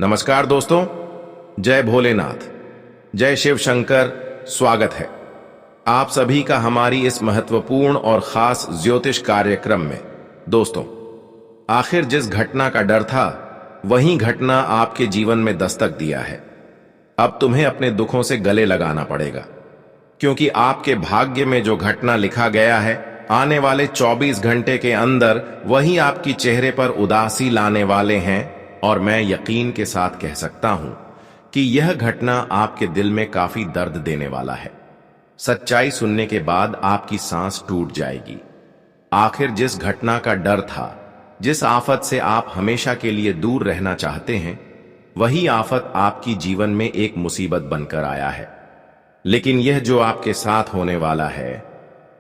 नमस्कार दोस्तों, जय भोलेनाथ, जय शिव शंकर। स्वागत है आप सभी का हमारी इस महत्वपूर्ण और खास ज्योतिष कार्यक्रम में। दोस्तों, आखिर जिस घटना का डर था वही घटना आपके जीवन में दस्तक दिया है। अब तुम्हें अपने दुखों से गले लगाना पड़ेगा, क्योंकि आपके भाग्य में जो घटना लिखा गया है, आने वाले 24 घंटे के अंदर वही आपकी चेहरे पर उदासी लाने वाले हैं। और मैं यकीन के साथ कह सकता हूं कि यह घटना आपके दिल में काफी दर्द देने वाला है। सच्चाई सुनने के बाद आपकी सांस टूट जाएगी। आखिर जिस घटना का डर था, जिस आफत से आप हमेशा के लिए दूर रहना चाहते हैं, वही आफत आपकी जीवन में एक मुसीबत बनकर आया है। लेकिन यह जो आपके साथ होने वाला है,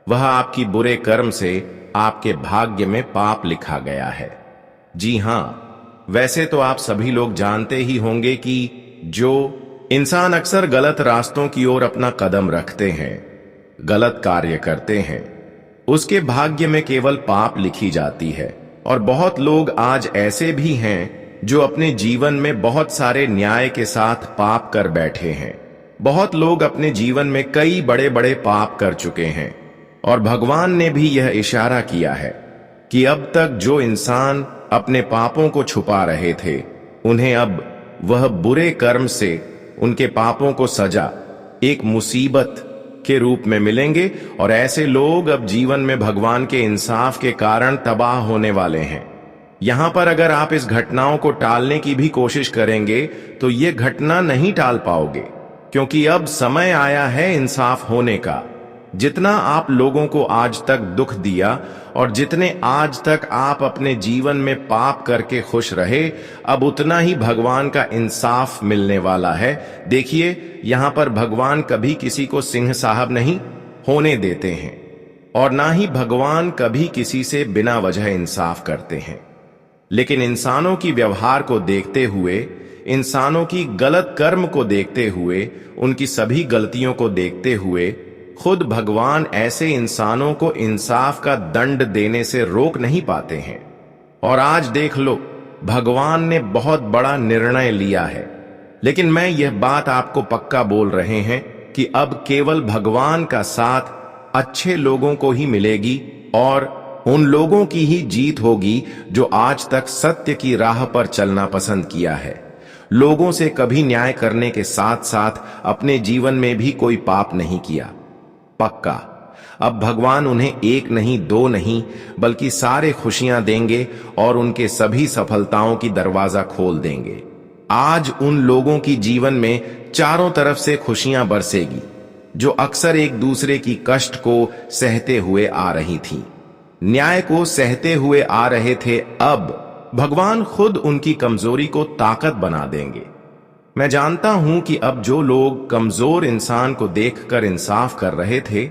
वह आपकी बुरे कर्म से आपके भाग्य में पाप लिखा गया है। जी हां, वैसे तो आप सभी लोग जानते ही होंगे कि जो इंसान अक्सर गलत रास्तों की ओर अपना कदम रखते हैं, गलत कार्य करते हैं, उसके भाग्य में केवल पाप लिखी जाती है। और बहुत लोग आज ऐसे भी हैं जो अपने जीवन में बहुत सारे न्याय के साथ पाप कर बैठे हैं। बहुत लोग अपने जीवन में कई बड़े बड़े पाप कर चुके हैं, और भगवान ने भी यह इशारा किया है कि अब तक जो इंसान अपने पापों को छुपा रहे थे, उन्हें अब वह बुरे कर्म से उनके पापों को सजा एक मुसीबत के रूप में मिलेंगे। और ऐसे लोग अब जीवन में भगवान के इंसाफ के कारण तबाह होने वाले हैं। यहां पर अगर आप इस घटनाओं को टालने की भी कोशिश करेंगे तो ये घटना नहीं टाल पाओगे, क्योंकि अब समय आया है इंसाफ होने का। जितना आप लोगों को आज तक दुख दिया और जितने आज तक आप अपने जीवन में पाप करके खुश रहे, अब उतना ही भगवान का इंसाफ मिलने वाला है। देखिए, यहां पर भगवान कभी किसी को सिंह साहब नहीं होने देते हैं, और ना ही भगवान कभी किसी से बिना वजह इंसाफ करते हैं। लेकिन इंसानों की व्यवहार को देखते हुए, इंसानों की गलत कर्म को देखते हुए, उनकी सभी गलतियों को देखते हुए, खुद भगवान ऐसे इंसानों को इंसाफ का दंड देने से रोक नहीं पाते हैं। और आज देख लो, भगवान ने बहुत बड़ा निर्णय लिया है। लेकिन मैं यह बात आपको पक्का बोल रहे हैं कि अब केवल भगवान का साथ अच्छे लोगों को ही मिलेगी, और उन लोगों की ही जीत होगी जो आज तक सत्य की राह पर चलना पसंद किया है। लोगों से कभी न्याय करने के साथ साथ अपने जीवन में भी कोई पाप नहीं किया। पक्का अब भगवान उन्हें एक नहीं, दो नहीं, बल्कि सारे खुशियां देंगे और उनके सभी सफलताओं की दरवाजा खोल देंगे। आज उन लोगों की जीवन में चारों तरफ से खुशियां बरसेगी जो अक्सर एक दूसरे की कष्ट को सहते हुए आ रही थीं, न्याय को सहते हुए आ रहे थे। अब भगवान खुद उनकी कमजोरी को ताकत बना देंगे। मैं जानता हूं कि अब जो लोग कमजोर इंसान को देखकर इंसाफ कर रहे थे,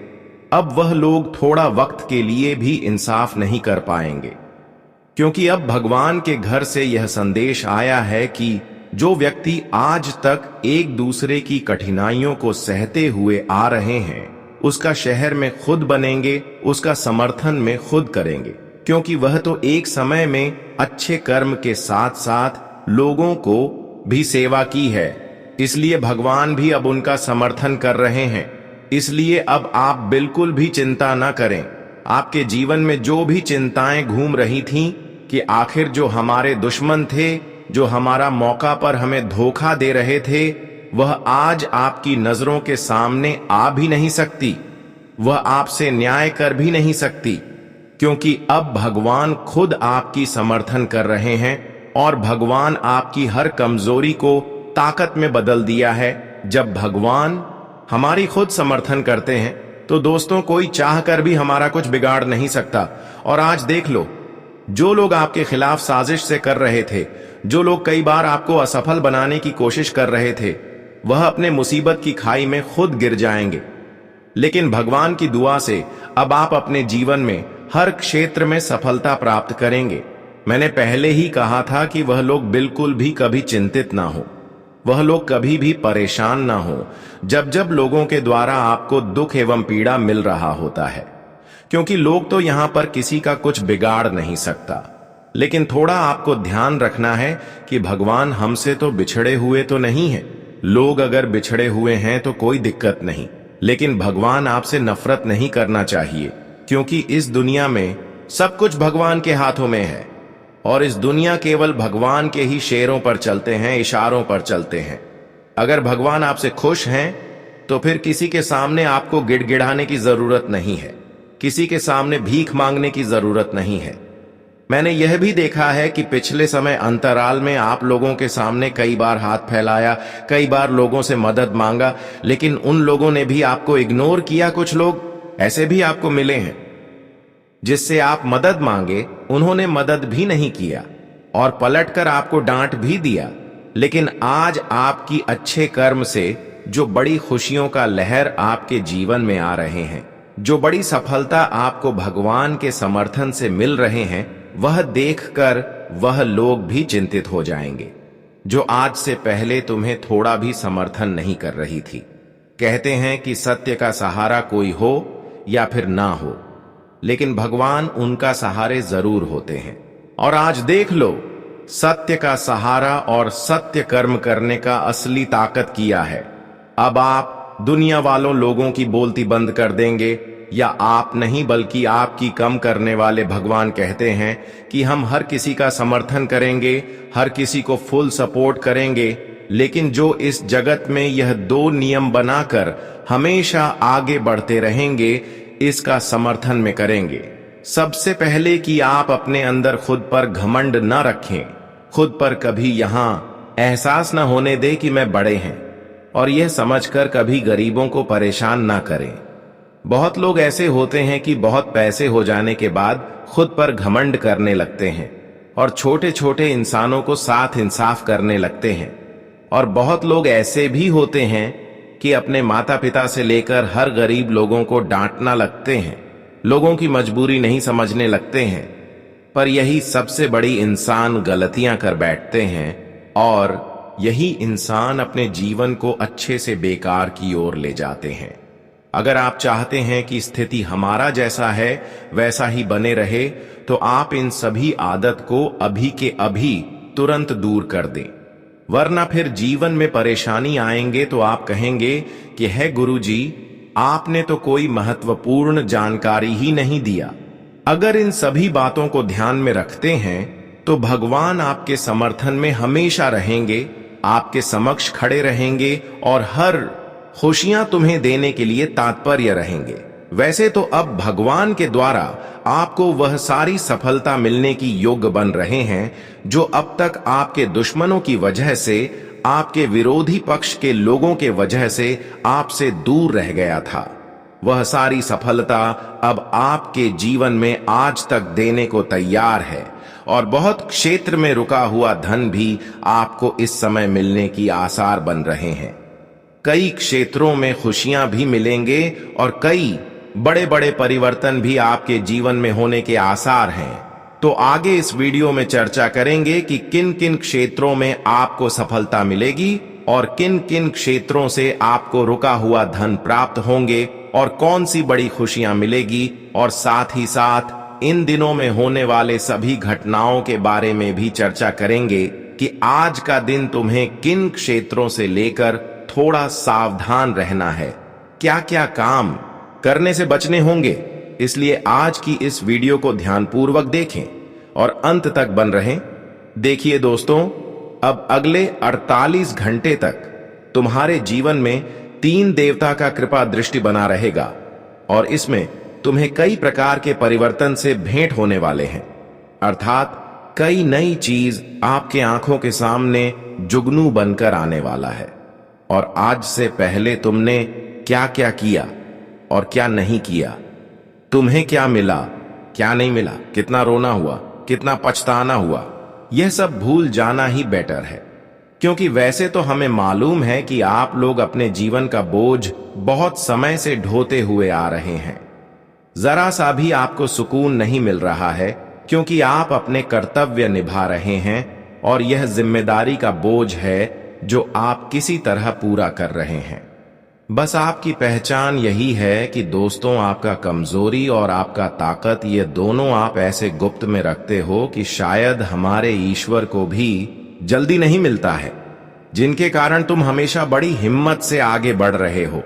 अब वह लोग थोड़ा वक्त के लिए भी इंसाफ नहीं कर पाएंगे, क्योंकि अब भगवान के घर से यह संदेश आया है कि जो व्यक्ति आज तक एक दूसरे की कठिनाइयों को सहते हुए आ रहे हैं, उसका शहर में खुद बनेंगे, उसका समर्थन में खुद करेंगे, क्योंकि वह तो एक समय में अच्छे कर्म के साथ साथ लोगों को भी सेवा की है। इसलिए भगवान भी अब उनका समर्थन कर रहे हैं। इसलिए अब आप बिल्कुल भी चिंता न करें। आपके जीवन में जो भी चिंताएं घूम रही थीं कि आखिर जो हमारे दुश्मन थे, जो हमारा मौका पर हमें धोखा दे रहे थे, वह आज आपकी नजरों के सामने आ भी नहीं सकती, वह आपसे न्याय कर भी नहीं सकती, क्योंकि अब भगवान खुद आपकी समर्थन कर रहे हैं। और भगवान आपकी हर कमजोरी को ताकत में बदल दिया है। जब भगवान हमारी खुद समर्थन करते हैं तो दोस्तों, कोई चाहकर भी हमारा कुछ बिगाड़ नहीं सकता। और आज देख लो, जो लोग आपके खिलाफ साजिश से कर रहे थे, जो लोग कई बार आपको असफल बनाने की कोशिश कर रहे थे, वह अपने मुसीबत की खाई में खुद गिर जाएंगे। लेकिन भगवान की दुआ से अब आप अपने जीवन में हर क्षेत्र में सफलता प्राप्त करेंगे। मैंने पहले ही कहा था कि वह लोग बिल्कुल भी कभी चिंतित ना हो, वह लोग कभी भी परेशान ना हो जब जब लोगों के द्वारा आपको दुख एवं पीड़ा मिल रहा होता है, क्योंकि लोग तो यहां पर किसी का कुछ बिगाड़ नहीं सकता। लेकिन थोड़ा आपको ध्यान रखना है कि भगवान हमसे तो बिछड़े हुए तो नहीं है। लोग अगर बिछड़े हुए हैं तो कोई दिक्कत नहीं, लेकिन भगवान आपसे नफरत नहीं करना चाहिए, क्योंकि इस दुनिया में सब कुछ भगवान के हाथों में है और इस दुनिया केवल भगवान के ही शेरों पर चलते हैं, इशारों पर चलते हैं। अगर भगवान आपसे खुश हैं तो फिर किसी के सामने आपको गिड़गिड़ाने की जरूरत नहीं है, किसी के सामने भीख मांगने की जरूरत नहीं है। मैंने यह भी देखा है कि पिछले समय अंतराल में आप लोगों के सामने कई बार हाथ फैलाया, कई बार लोगों से मदद मांगा, लेकिन उन लोगों ने भी आपको इग्नोर किया। कुछ लोग ऐसे भी आपको मिले हैं जिससे आप मदद मांगे, उन्होंने मदद भी नहीं किया और पलटकर आपको डांट भी दिया। लेकिन आज आपकी अच्छे कर्म से जो बड़ी खुशियों का लहर आपके जीवन में आ रहे हैं, जो बड़ी सफलता आपको भगवान के समर्थन से मिल रहे हैं, वह देखकर वह लोग भी चिंतित हो जाएंगे जो आज से पहले तुम्हें थोड़ा भी समर्थन नहीं कर रही थी। कहते हैं कि सत्य का सहारा कोई हो या फिर ना हो, लेकिन भगवान उनका सहारे जरूर होते हैं। और आज देख लो, सत्य का सहारा और सत्य कर्म करने का असली ताकत किया है। अब आप दुनिया वालों लोगों की बोलती बंद कर देंगे, या आप नहीं बल्कि आपकी कम करने वाले भगवान कहते हैं कि हम हर किसी का समर्थन करेंगे, हर किसी को फुल सपोर्ट करेंगे, लेकिन जो इस जगत में यह दो नियम बनाकर हमेशा आगे बढ़ते रहेंगे, इसका समर्थन में करेंगे। सबसे पहले कि आप अपने अंदर खुद पर घमंड न रखें, खुद पर कभी यहां एहसास न होने दे कि मैं बड़े हैं, और यह समझकर कभी गरीबों को परेशान ना करें। बहुत लोग ऐसे होते हैं कि बहुत पैसे हो जाने के बाद खुद पर घमंड करने लगते हैं और छोटे छोटे इंसानों को साथ इंसाफ करने लगते हैं। और बहुत लोग ऐसे भी होते हैं कि अपने माता पिता से लेकर हर गरीब लोगों को डांटना लगते हैं, लोगों की मजबूरी नहीं समझने लगते हैं। पर यही सबसे बड़ी इंसान गलतियां कर बैठते हैं और यही इंसान अपने जीवन को अच्छे से बेकार की ओर ले जाते हैं। अगर आप चाहते हैं कि स्थिति हमारा जैसा है वैसा ही बने रहे, तो आप इन सभी आदत को अभी के अभी तुरंत दूर कर दें, वरना फिर जीवन में परेशानी आएंगे तो आप कहेंगे कि है गुरुजी, आपने तो कोई महत्वपूर्ण जानकारी ही नहीं दिया। अगर इन सभी बातों को ध्यान में रखते हैं तो भगवान आपके समर्थन में हमेशा रहेंगे, आपके समक्ष खड़े रहेंगे और हर खुशियां तुम्हें देने के लिए तात्पर्य रहेंगे। वैसे तो अब भगवान के द्वारा आपको वह सारी सफलता मिलने की योग्य बन रहे हैं जो अब तक आपके दुश्मनों की वजह से, आपके विरोधी पक्ष के लोगों के वजह से आपसे दूर रह गया था। वह सारी सफलता अब आपके जीवन में आज तक देने को तैयार है और बहुत क्षेत्र में रुका हुआ धन भी आपको इस समय मिलने की आसार बन रहे हैं। कई क्षेत्रों में खुशियां भी मिलेंगे और कई बड़े बड़े परिवर्तन भी आपके जीवन में होने के आसार हैं। तो आगे इस वीडियो में चर्चा करेंगे कि किन किन क्षेत्रों में आपको सफलता मिलेगी और किन किन क्षेत्रों से आपको रुका हुआ धन प्राप्त होंगे और कौन सी बड़ी खुशियां मिलेगी, और साथ ही साथ इन दिनों में होने वाले सभी घटनाओं के बारे में भी चर्चा करेंगे कि आज का दिन तुम्हें किन क्षेत्रों से लेकर थोड़ा सावधान रहना है, क्या क्या काम करने से बचने होंगे। इसलिए आज की इस वीडियो को ध्यानपूर्वक देखें और अंत तक बन रहें। देखिए दोस्तों, अब अगले 48 घंटे तक तुम्हारे जीवन में 3 देवता का कृपा दृष्टि बना रहेगा और इसमें तुम्हें कई प्रकार के परिवर्तन से भेंट होने वाले हैं, अर्थात कई नई चीज आपके आंखों के सामने जुगनू बनकर आने वाला है। और आज से पहले तुमने क्या क्या किया और क्या नहीं किया, तुम्हें क्या मिला, क्या नहीं मिला, कितना रोना हुआ, कितना पछताना हुआ, यह सब भूल जाना ही बेटर है। क्योंकि वैसे तो हमें मालूम है कि आप लोग अपने जीवन का बोझ बहुत समय से ढोते हुए आ रहे हैं। जरा सा भी आपको सुकून नहीं मिल रहा है क्योंकि आप अपने कर्तव्य निभा रहे हैं और यह जिम्मेदारी का बोझ है जो आप किसी तरह पूरा कर रहे हैं। बस आपकी पहचान यही है कि दोस्तों, आपका कमजोरी और आपका ताकत, ये दोनों आप ऐसे गुप्त में रखते हो कि शायद हमारे ईश्वर को भी जल्दी नहीं मिलता है, जिनके कारण तुम हमेशा बड़ी हिम्मत से आगे बढ़ रहे हो।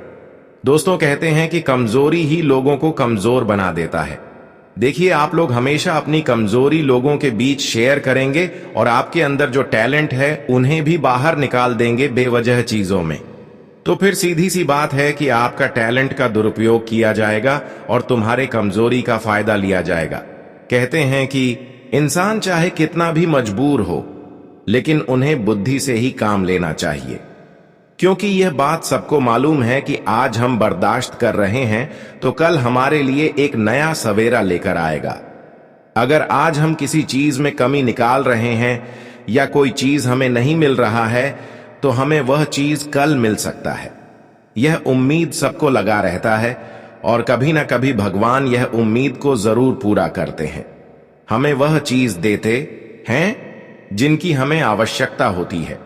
दोस्तों, कहते हैं कि कमजोरी ही लोगों को कमजोर बना देता है। देखिए, आप लोग हमेशा अपनी कमजोरी लोगों के बीच शेयर करेंगे और आपके अंदर जो टैलेंट है उन्हें भी बाहर निकाल देंगे बेवजह चीजों में। तो फिर सीधी सी बात है कि आपका टैलेंट का दुरुपयोग किया जाएगा और तुम्हारे कमजोरी का फायदा लिया जाएगा। कहते हैं कि इंसान चाहे कितना भी मजबूर हो, लेकिन उन्हें बुद्धि से ही काम लेना चाहिए, क्योंकि यह बात सबको मालूम है कि आज हम बर्दाश्त कर रहे हैं तो कल हमारे लिए एक नया सवेरा लेकर आएगा। अगर आज हम किसी चीज में कमी निकाल रहे हैं या कोई चीज हमें नहीं मिल रहा है, तो हमें वह चीज कल मिल सकता है। यह उम्मीद सबको लगा रहता है और कभी ना कभी भगवान यह उम्मीद को जरूर पूरा करते हैं। हमें वह चीज देते हैं जिनकी हमें आवश्यकता होती है।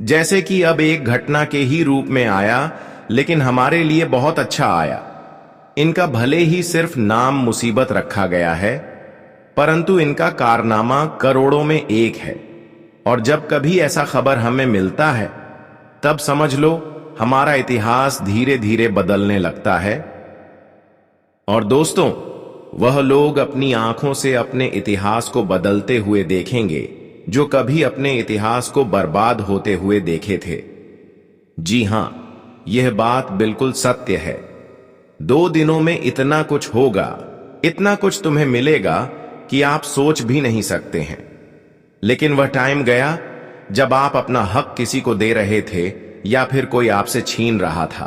जैसे कि अब एक घटना के ही रूप में आया, लेकिन हमारे लिए बहुत अच्छा आया। इनका भले ही सिर्फ नाम मुसीबत रखा गया है, परंतु इनका कारनामा करोड़ों में एक है। और जब कभी ऐसा खबर हमें मिलता है, तब समझ लो हमारा इतिहास धीरे धीरे बदलने लगता है। और दोस्तों, वह लोग अपनी आंखों से अपने इतिहास को बदलते हुए देखेंगे जो कभी अपने इतिहास को बर्बाद होते हुए देखे थे। जी हां, यह बात बिल्कुल सत्य है। 2 दिनों में इतना कुछ होगा, इतना कुछ तुम्हें मिलेगा कि आप सोच भी नहीं सकते हैं। लेकिन वह टाइम गया जब आप अपना हक किसी को दे रहे थे या फिर कोई आपसे छीन रहा था।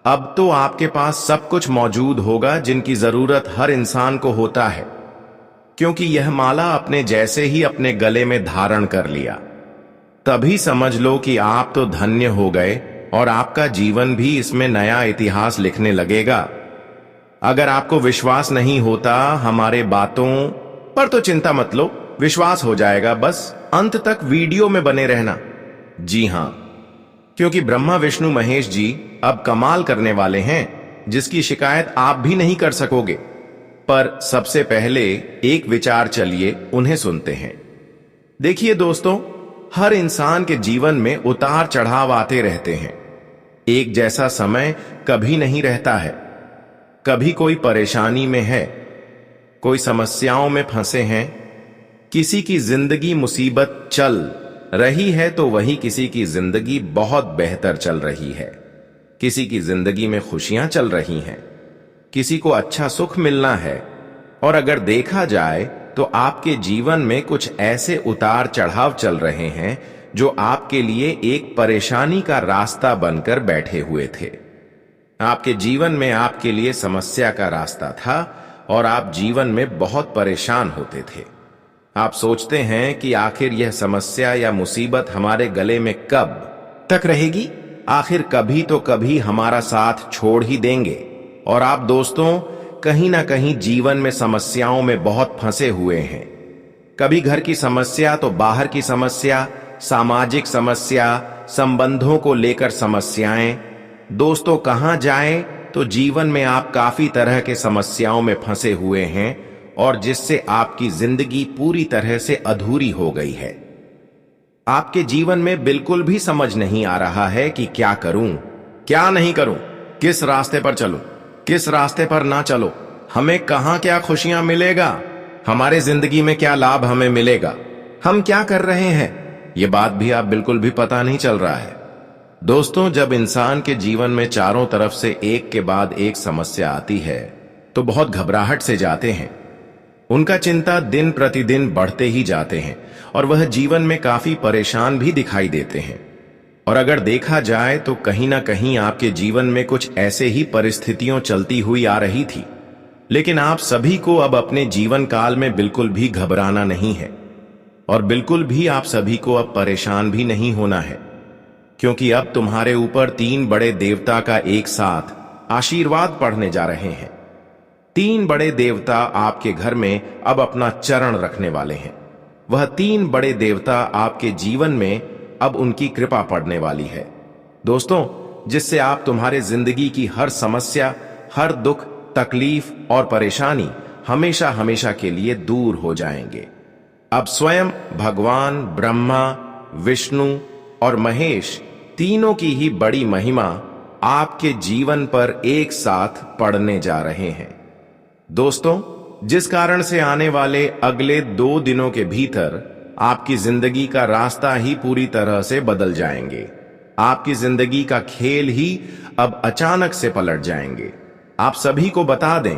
अब तो आपके पास सब कुछ मौजूद होगा जिनकी जरूरत हर इंसान को होता है, क्योंकि यह माला अपने जैसे ही अपने गले में धारण कर लिया। तभी समझ लो कि आप तो धन्य हो गए और आपका जीवन भी इसमें नया इतिहास लिखने लगेगा। अगर आपको विश्वास नहीं होता हमारे बातों पर, तो चिंता मत लो, विश्वास हो जाएगा। बस अंत तक वीडियो में बने रहना। जी हां, क्योंकि ब्रह्मा विष्णु महेश जी अब कमाल करने वाले हैं जिसकी शिकायत आप भी नहीं कर सकोगे। पर सबसे पहले एक विचार, चलिए उन्हें सुनते हैं। देखिए दोस्तों, हर इंसान के जीवन में उतार चढ़ाव आते रहते हैं। एक जैसा समय कभी नहीं रहता है। कभी कोई परेशानी में है, कोई समस्याओं में फंसे हैं, किसी की जिंदगी मुसीबत चल रही है तो वही किसी की जिंदगी बहुत बेहतर चल रही है। किसी की जिंदगी में खुशियां चल रही हैं, किसी को अच्छा सुख मिलना है। और अगर देखा जाए तो आपके जीवन में कुछ ऐसे उतार चढ़ाव चल रहे हैं जो आपके लिए एक परेशानी का रास्ता बनकर बैठे हुए थे। आपके जीवन में आपके लिए समस्या का रास्ता था और आप जीवन में बहुत परेशान होते थे। आप सोचते हैं कि आखिर यह समस्या या मुसीबत हमारे गले में कब तक रहेगी, आखिर कभी तो कभी हमारा साथ छोड़ ही देंगे। और आप दोस्तों, कहीं ना कहीं जीवन में समस्याओं में बहुत फंसे हुए हैं। कभी घर की समस्या तो बाहर की समस्या, सामाजिक समस्या, संबंधों को लेकर समस्याएं। दोस्तों, कहां जाएं तो जीवन में आप काफी तरह के समस्याओं में फंसे हुए हैं और जिससे आपकी जिंदगी पूरी तरह से अधूरी हो गई है। आपके जीवन में बिल्कुल भी समझ नहीं आ रहा है कि क्या करूं, क्या नहीं करूं, किस रास्ते पर चलूं, किस रास्ते पर ना चलो, हमें कहां क्या खुशियां मिलेगा, हमारे जिंदगी में क्या लाभ हमें मिलेगा, हम क्या कर रहे हैं, ये बात भी आप बिल्कुल भी पता नहीं चल रहा है। दोस्तों, जब इंसान के जीवन में चारों तरफ से एक के बाद एक समस्या आती है तो बहुत घबराहट से जाते हैं। उनका चिंता दिन प्रतिदिन बढ़ते ही जाते हैं और वह जीवन में काफी परेशान भी दिखाई देते हैं। और अगर देखा जाए तो कहीं ना कहीं आपके जीवन में कुछ ऐसे ही परिस्थितियां चलती हुई आ रही थी। लेकिन आप सभी को अब अपने जीवन काल में बिल्कुल भी घबराना नहीं है और बिल्कुल भी आप सभी को अब परेशान भी नहीं होना है, क्योंकि अब तुम्हारे ऊपर 3 बड़े देवता का एक साथ आशीर्वाद पड़ने जा रहे हैं। 3 बड़े देवता आपके घर में अब अपना चरण रखने वाले हैं। वह 3 बड़े देवता आपके जीवन में अब उनकी कृपा पड़ने वाली है। दोस्तों, जिससे आप तुम्हारे जिंदगी की हर समस्या, हर दुख, तकलीफ और परेशानी हमेशा हमेशा के लिए दूर हो जाएंगे। अब स्वयं भगवान ब्रह्मा, विष्णु और महेश तीनों की ही बड़ी महिमा आपके जीवन पर एक साथ पड़ने जा रहे हैं। दोस्तों, जिस कारण से आने वाले अगले 2 दिनों के भीतर आपकी जिंदगी का रास्ता ही पूरी तरह से बदल जाएंगे। आपकी जिंदगी का खेल ही अब अचानक से पलट जाएंगे। आप सभी को बता दें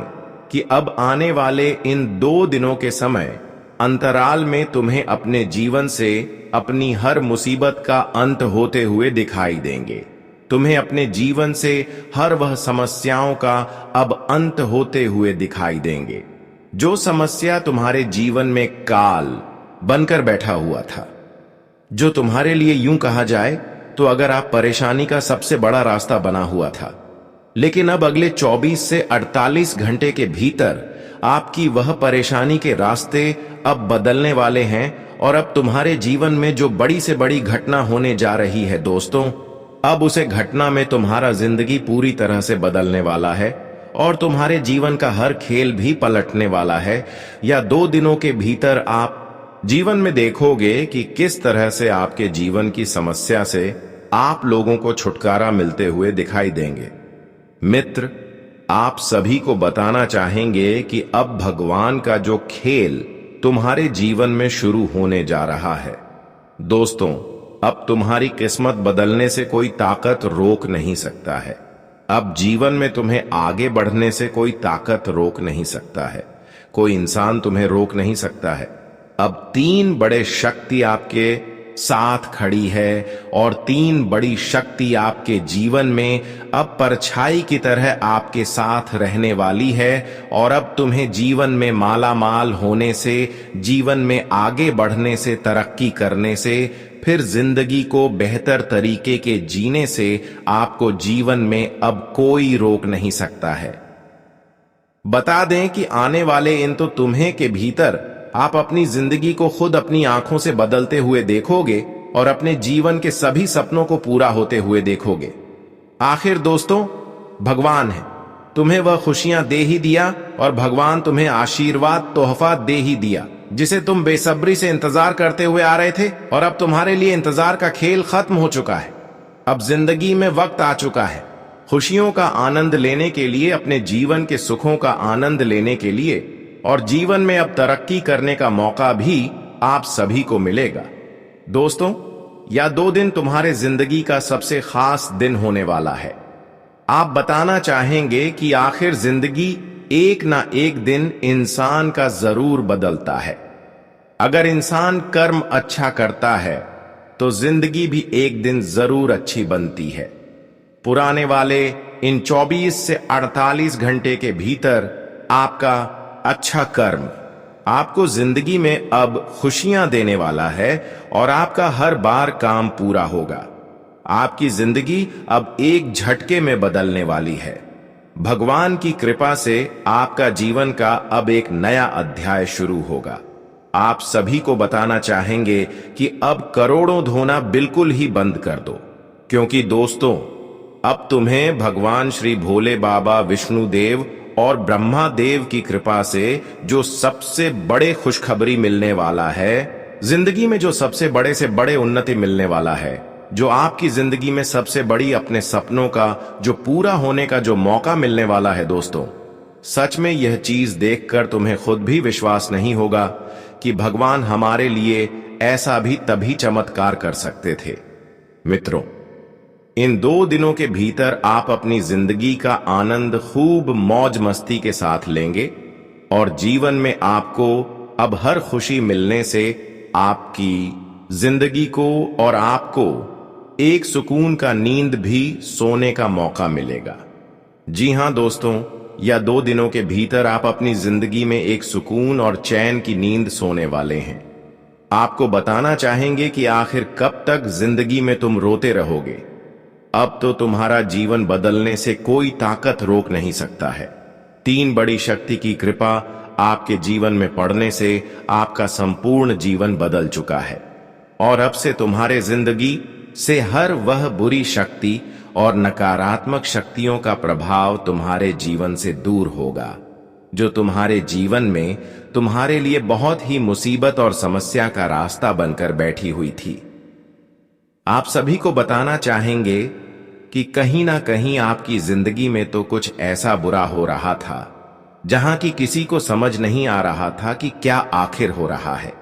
कि अब आने वाले इन 2 दिनों के समय अंतराल में तुम्हें अपने जीवन से अपनी हर मुसीबत का अंत होते हुए दिखाई देंगे। तुम्हें अपने जीवन से हर वह समस्याओं का अब अंत होते हुए दिखाई देंगे, जो समस्या तुम्हारे जीवन में काल बनकर बैठा हुआ था, जो तुम्हारे लिए यूं कहा जाए तो अगर आप परेशानी का सबसे बड़ा रास्ता बना हुआ था। लेकिन अब अगले 24 से 48 घंटे के भीतर आपकी वह परेशानी के रास्ते अब बदलने वाले हैं और अब तुम्हारे जीवन में जो बड़ी से बड़ी घटना होने जा रही है दोस्तों, अब उसे घटना में तुम्हारा जिंदगी पूरी तरह से बदलने वाला है और तुम्हारे जीवन का हर खेल भी पलटने वाला है। या 2 दिनों के भीतर आप जीवन में देखोगे कि किस तरह से आपके जीवन की समस्या से आप लोगों को छुटकारा मिलते हुए दिखाई देंगे। मित्र, आप सभी को बताना चाहेंगे कि अब भगवान का जो खेल तुम्हारे जीवन में शुरू होने जा रहा है। दोस्तों, अब तुम्हारी किस्मत बदलने से कोई ताकत रोक नहीं सकता है। अब जीवन में तुम्हें आगे बढ़ने से कोई ताकत रोक नहीं सकता है। कोई इंसान तुम्हें रोक नहीं सकता है। अब 3 बड़े शक्ति आपके साथ खड़ी है और 3 बड़ी शक्ति आपके जीवन में अब परछाई की तरह आपके साथ रहने वाली है और अब तुम्हें जीवन में माला माल होने से, जीवन में आगे बढ़ने से, तरक्की करने से, फिर जिंदगी को बेहतर तरीके के जीने से आपको जीवन में अब कोई रोक नहीं सकता है। बता दें कि आने वाले इन तो तुम्हें के भीतर आप अपनी जिंदगी को खुद अपनी आंखों से बदलते हुए देखोगे और अपने जीवन के सभी सपनों को पूरा होते हुए देखोगे। आखिर दोस्तों, भगवान है, तुम्हें वह खुशियां दे ही दिया और भगवान तुम्हें आशीर्वाद तोहफा दे ही दिया जिसे तुम बेसब्री से इंतजार करते हुए आ रहे थे। और अब तुम्हारे लिए इंतजार का खेल खत्म हो चुका है। अब जिंदगी में वक्त आ चुका है खुशियों का आनंद लेने के लिए, अपने जीवन के सुखों का आनंद लेने के लिए, और जीवन में अब तरक्की करने का मौका भी आप सभी को मिलेगा। दोस्तों, यह 2 दिन तुम्हारे जिंदगी का सबसे खास दिन होने वाला है। आप बताना चाहेंगे कि आखिर जिंदगी एक ना एक दिन इंसान का जरूर बदलता है। अगर इंसान कर्म अच्छा करता है तो जिंदगी भी एक दिन जरूर अच्छी बनती है। पुराने वाले इन 24 से 48 घंटे के भीतर आपका अच्छा कर्म आपको जिंदगी में अब खुशियां देने वाला है और आपका हर बार काम पूरा होगा। आपकी जिंदगी अब एक झटके में बदलने वाली है। भगवान की कृपा से आपका जीवन का अब एक नया अध्याय शुरू होगा। आप सभी को बताना चाहेंगे कि अब करोड़ों धोना बिल्कुल ही बंद कर दो, क्योंकि दोस्तों, अब तुम्हें भगवान श्री भोले बाबा, विष्णु देव और ब्रह्मा देव की कृपा से जो सबसे बड़े खुशखबरी मिलने वाला है, जिंदगी में जो सबसे बड़े से बड़े उन्नति मिलने वाला है, जो आपकी जिंदगी में सबसे बड़ी अपने सपनों का जो पूरा होने का जो मौका मिलने वाला है। दोस्तों, सच में यह चीज देखकर तुम्हें खुद भी विश्वास नहीं होगा कि भगवान हमारे लिए ऐसा भी तभी चमत्कार कर सकते थे। मित्रों, इन 2 दिनों के भीतर आप अपनी जिंदगी का आनंद खूब मौज मस्ती के साथ लेंगे और जीवन में आपको अब हर खुशी मिलने से आपकी जिंदगी को और आपको एक सुकून का नींद भी सोने का मौका मिलेगा। जी हां दोस्तों, या 2 दिनों के भीतर आप अपनी जिंदगी में एक सुकून और चैन की नींद सोने वाले हैं। आपको बताना चाहेंगे कि आखिर कब तक जिंदगी में तुम रोते रहोगे। अब तो तुम्हारा जीवन बदलने से कोई ताकत रोक नहीं सकता है। 3 बड़ी शक्ति की कृपा आपके जीवन में पड़ने से आपका संपूर्ण जीवन बदल चुका है और अब से तुम्हारे जिंदगी से हर वह बुरी शक्ति और नकारात्मक शक्तियों का प्रभाव तुम्हारे जीवन से दूर होगा, जो तुम्हारे जीवन में तुम्हारे लिए बहुत ही मुसीबत और समस्या का रास्ता बनकर बैठी हुई थी। आप सभी को बताना चाहेंगे कि कहीं ना कहीं आपकी जिंदगी में तो कुछ ऐसा बुरा हो रहा था जहां की किसी को समझ नहीं आ रहा था कि क्या आखिर हो रहा है।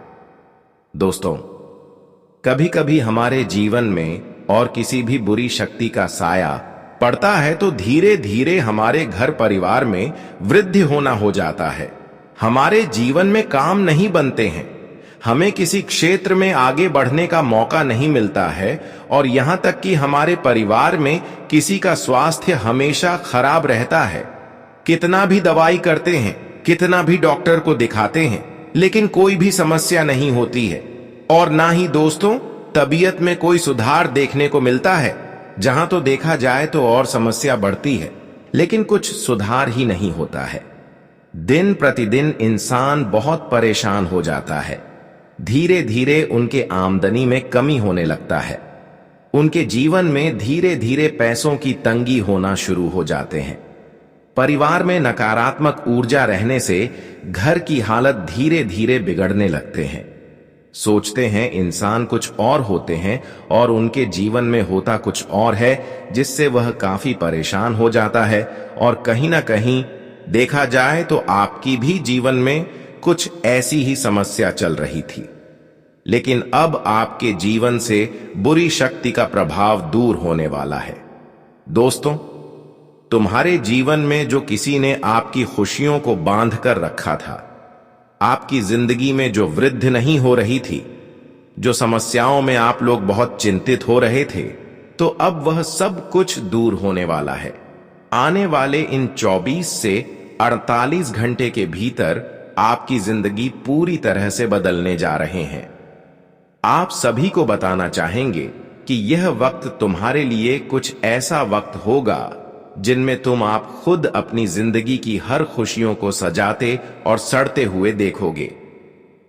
दोस्तों, कभी कभी हमारे जीवन में और किसी भी बुरी शक्ति का साया पड़ता है तो धीरे धीरे हमारे घर परिवार में वृद्धि होना हो जाता है। हमारे जीवन में काम नहीं बनते हैं, हमें किसी क्षेत्र में आगे बढ़ने का मौका नहीं मिलता है और यहां तक कि हमारे परिवार में किसी का स्वास्थ्य हमेशा खराब रहता है। कितना भी दवाई करते हैं, कितना भी डॉक्टर को दिखाते हैं, लेकिन कोई भी समस्या नहीं होती है। और ना ही दोस्तों, तबीयत में कोई सुधार देखने को मिलता है। जहां तो देखा जाए तो और समस्या बढ़ती है, लेकिन कुछ सुधार ही नहीं होता है। दिन प्रतिदिन इंसान बहुत परेशान हो जाता है। धीरे धीरे उनके आमदनी में कमी होने लगता है। उनके जीवन में धीरे धीरे पैसों की तंगी होना शुरू हो जाते हैं। परिवार में नकारात्मक ऊर्जा रहने से घर की हालत धीरे धीरे बिगड़ने लगते हैं। सोचते हैं इंसान कुछ और होते हैं और उनके जीवन में होता कुछ और है, जिससे वह काफी परेशान हो जाता है। और कहीं ना कहीं देखा जाए तो आपकी भी जीवन में कुछ ऐसी ही समस्या चल रही थी, लेकिन अब आपके जीवन से बुरी शक्ति का प्रभाव दूर होने वाला है। दोस्तों, तुम्हारे जीवन में जो किसी ने आपकी खुशियों को बांध कर रखा था, आपकी जिंदगी में जो वृद्धि नहीं हो रही थी, जो समस्याओं में आप लोग बहुत चिंतित हो रहे थे, तो अब वह सब कुछ दूर होने वाला है। आने वाले इन 24 से 48 घंटे के भीतर आपकी जिंदगी पूरी तरह से बदलने जा रहे हैं। आप सभी को बताना चाहेंगे कि यह वक्त तुम्हारे लिए कुछ ऐसा वक्त होगा जिनमें तुम आप खुद अपनी जिंदगी की हर खुशियों को सजाते और सड़ते हुए देखोगे।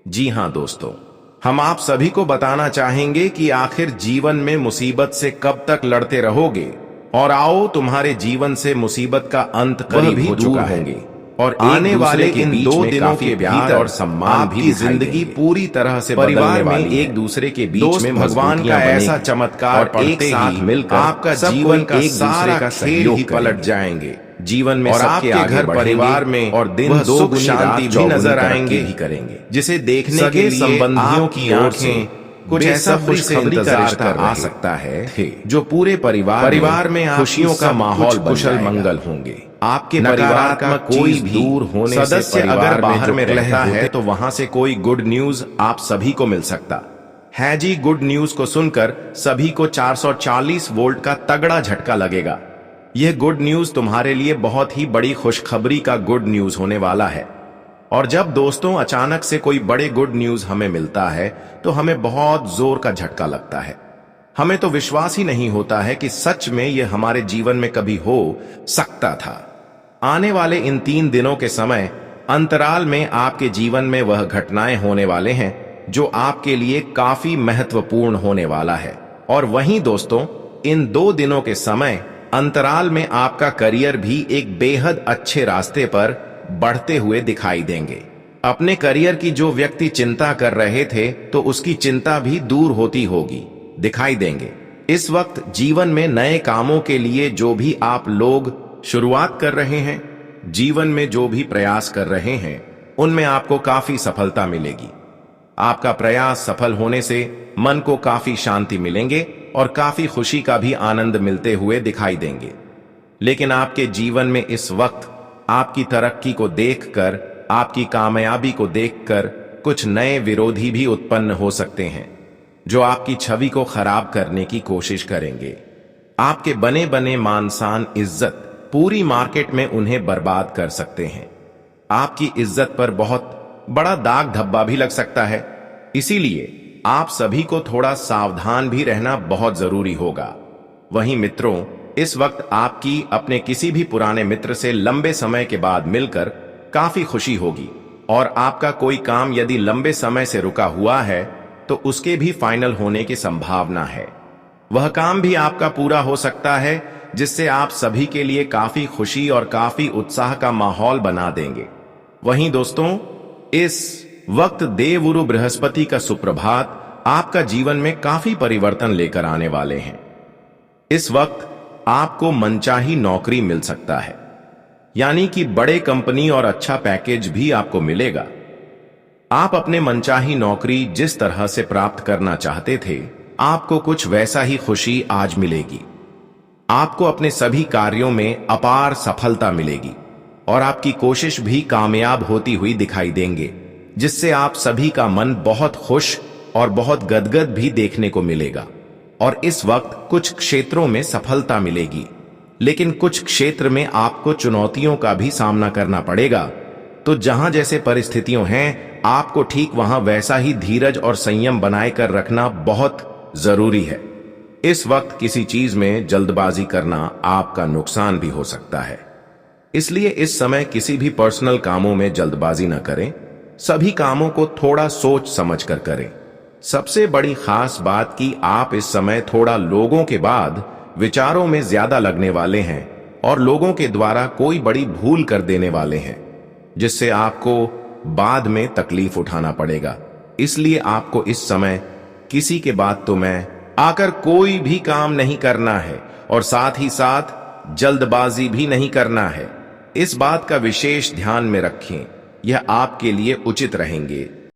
जी हां दोस्तों, हम आप सभी को बताना चाहेंगे कि आखिर जीवन में मुसीबत से कब तक लड़ते रहोगे। और आओ, तुम्हारे जीवन से मुसीबत का अंत करीब हो चुका है और आने वाले इन 2 दिनों के भीतर और सम्मान भी जिंदगी पूरी तरह से परिवार में एक दूसरे के बीच में भगवान का ऐसा चमत्कार और एक साथ मिलकर आपका जीवन का सारा का खेल ही पलट जाएंगे। जीवन में और आपके घर परिवार में और दिन सुख शांति भी नजर आएंगे ही करेंगे, जिसे देखने के लिए संबंधियों की आंखें कुछ ऐसा खुशखबरी का रिश्ता आ सकता है जो पूरे परिवार में खुशियों का माहौल कुशल मंगल होंगे। आपके परिवार का कोई भी दूर होने सदस्य अगर बाहर में रहता है तो वहां से कोई गुड न्यूज आप सभी को मिल सकता है। जी, गुड न्यूज को सुनकर सभी को 440 वोल्ट का तगड़ा झटका लगेगा। यह गुड न्यूज तुम्हारे लिए बहुत ही बड़ी खुशखबरी का गुड न्यूज होने वाला है। और जब दोस्तों अचानक से कोई बड़े गुड न्यूज हमें मिलता है तो हमें बहुत जोर का झटका लगता है। हमें तो विश्वास ही नहीं होता है कि सच में यह हमारे जीवन में कभी हो सकता था। आने वाले इन 3 दिनों के समय अंतराल में आपके जीवन में वह घटनाएं होने वाले हैं जो आपके लिए काफी महत्वपूर्ण होने वाला है। और वहीं दोस्तों, इन 2 दिनों के समय अंतराल में आपका करियर भी एक बेहद अच्छे रास्ते पर बढ़ते हुए दिखाई देंगे। अपने करियर की जो व्यक्ति चिंता कर रहे थे तो उसकी चिंता भी दूर होती होगी दिखाई देंगे। इस वक्त जीवन में नए कामों के लिए जो भी आप लोग शुरुआत कर रहे हैं, जीवन में जो भी प्रयास कर रहे हैं, उनमें आपको काफी सफलता मिलेगी। आपका प्रयास सफल होने से मन को काफी शांति मिलेंगे और काफी खुशी का भी आनंद मिलते हुए दिखाई देंगे। लेकिन आपके जीवन में इस वक्त आपकी तरक्की को देखकर, आपकी कामयाबी को देखकर कुछ नए विरोधी भी उत्पन्न हो सकते हैं जो आपकी छवि को खराब करने की कोशिश करेंगे। आपके बने बने मान शान इज्जत पूरी मार्केट में उन्हें बर्बाद कर सकते हैं। आपकी इज्जत पर बहुत बड़ा दाग धब्बा भी लग सकता है। इसीलिए आप सभी को थोड़ा सावधान भी रहना बहुत जरूरी होगा। वहीं मित्रों, इस वक्त आपकी अपने किसी भी पुराने मित्र से लंबे समय के बाद मिलकर काफी खुशी होगी और आपका कोई काम यदि लंबे समय से रुका हुआ है तो उसके भी फाइनल होने की संभावना है। वह काम भी आपका पूरा हो सकता है जिससे आप सभी के लिए काफी खुशी और काफी उत्साह का माहौल बना देंगे। वहीं दोस्तों, इस वक्त देवगुरु बृहस्पति का सुप्रभात आपका जीवन में काफी परिवर्तन लेकर आने वाले हैं। इस वक्त आपको मनचाही नौकरी मिल सकता है, यानी कि बड़े कंपनी और अच्छा पैकेज भी आपको मिलेगा। आप अपने मनचाही नौकरी जिस तरह से प्राप्त करना चाहते थे, आपको कुछ वैसा ही खुशी आज मिलेगी। आपको अपने सभी कार्यों में अपार सफलता मिलेगी और आपकी कोशिश भी कामयाब होती हुई दिखाई देंगे, जिससे आप सभी का मन बहुत खुश और बहुत गदगद भी देखने को मिलेगा। और इस वक्त कुछ क्षेत्रों में सफलता मिलेगी, लेकिन कुछ क्षेत्र में आपको चुनौतियों का भी सामना करना पड़ेगा। तो जहां जैसे परिस्थितियां हैं, आपको ठीक वहां वैसा ही धीरज और संयम बनाए कर रखना बहुत जरूरी है। इस वक्त किसी चीज में जल्दबाजी करना आपका नुकसान भी हो सकता है, इसलिए इस समय किसी भी पर्सनल कामों में जल्दबाजी न करें। सभी कामों को थोड़ा सोच समझ कर करें। सबसे बड़ी खास बात कि आप इस समय थोड़ा लोगों के बाद विचारों में ज्यादा लगने वाले हैं और लोगों के द्वारा कोई बड़ी भूल कर देने वाले हैं, जिससे आपको बाद में तकलीफ उठाना पड़ेगा। इसलिए आपको इस समय किसी के बातों में आकर कोई भी काम नहीं करना है और साथ ही साथ जल्दबाजी भी नहीं करना है। इस बात का विशेष ध्यान में रखें, यह आपके लिए उचित रहेंगे।